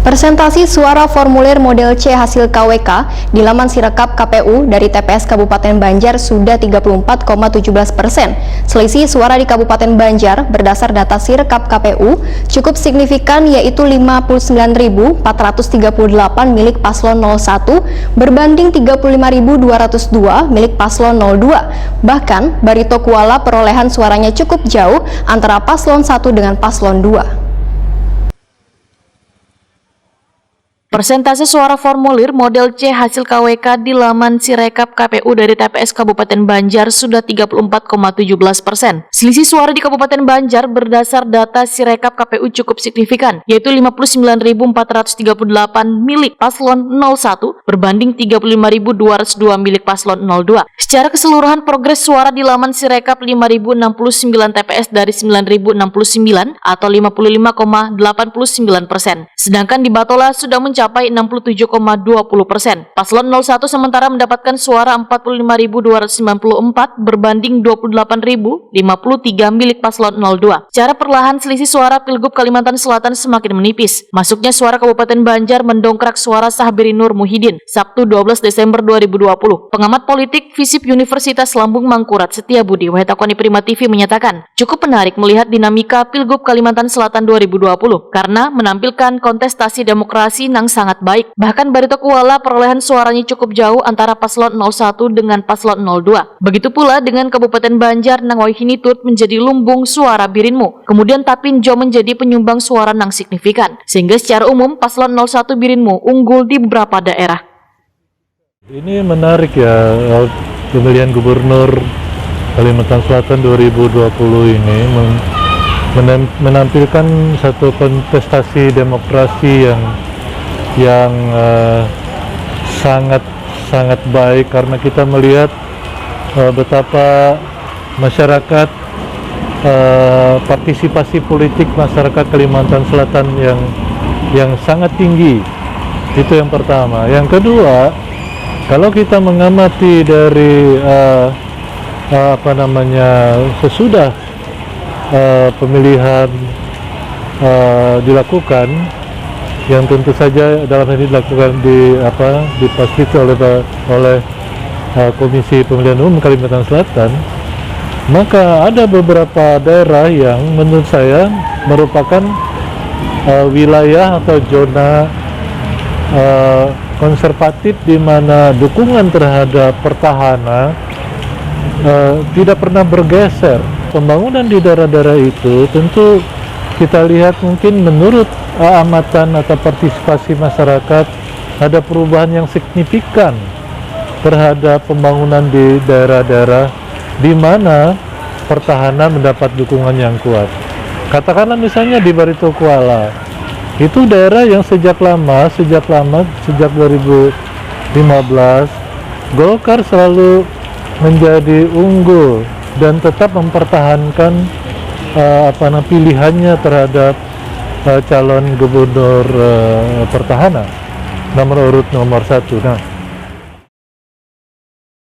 Persentasi suara formulir model C hasil KWK di laman Sirekap KPU dari TPS Kabupaten Banjar sudah 34,17%. Selisih suara di Kabupaten Banjar berdasar data Sirekap KPU cukup signifikan, yaitu 59.438 milik paslon 01 berbanding 35.202 milik paslon 02. Bahkan Barito Kuala perolehan suaranya cukup jauh antara paslon 1 dengan paslon 2. Persentase suara formulir model C hasil KWK di laman Sirekap KPU dari TPS Kabupaten Banjar sudah 34,17%. Selisih suara di Kabupaten Banjar berdasar data Sirekap KPU cukup signifikan, yaitu 59.438 milik paslon 01 berbanding 35.202 milik paslon 02. Secara keseluruhan progres suara di laman Sirekap 5.069 TPS dari 9.069 atau 55,89%. Sedangkan di Batola sudah mencapai 67,20%. Paslon 01 sementara mendapatkan suara 45.294 berbanding 28.053 milik paslon 02. Secara perlahan selisih suara Pilgub Kalimantan Selatan semakin menipis. Masuknya suara Kabupaten Banjar mendongkrak suara Sahbiri Nur Muhyiddin Sabtu 12 Desember 2020. Pengamat politik FISIP Universitas Lambung Mangkurat Setiabudi Wahetakoni Prima TV menyatakan, cukup menarik melihat dinamika Pilgub Kalimantan Selatan 2020 karena menampilkan kontestasi demokrasi yang sangat baik. Bahkan Barito Kuala perolehan suaranya cukup jauh antara paslon 01 dengan paslon 02. Begitu pula dengan Kabupaten Banjar nang Waihinitut menjadi lumbung suara Birinmu. Kemudian Tapinjo menjadi penyumbang suara nang signifikan. Sehingga secara umum paslon 01 Birinmu unggul di beberapa daerah. Ini menarik ya, pemilihan gubernur Kalimantan Selatan 2020 ini menampilkan satu kontestasi demokrasi yang sangat baik, karena kita melihat betapa masyarakat, partisipasi politik masyarakat Kalimantan Selatan yang sangat tinggi. Itu yang pertama. Yang kedua, kalau kita mengamati dari sesudah pemilihan dilakukan, yang tentu saja dalam ini dilakukan dipastikan oleh Komisi Pemilihan Umum Kalimantan Selatan, maka ada beberapa daerah yang menurut saya merupakan wilayah atau zona konservatif di mana dukungan terhadap petahana tidak pernah bergeser. Pembangunan di daerah-daerah itu tentu kita lihat mungkin menurut amatan atau partisipasi masyarakat ada perubahan yang signifikan terhadap pembangunan di daerah-daerah di mana pertahanan mendapat dukungan yang kuat. Katakanlah misalnya di Barito Kuala, itu daerah yang sejak 2015 Golkar selalu menjadi unggul dan tetap mempertahankan pilihannya terhadap calon gubernur pertahanan nomor urut nomor 1. Nah,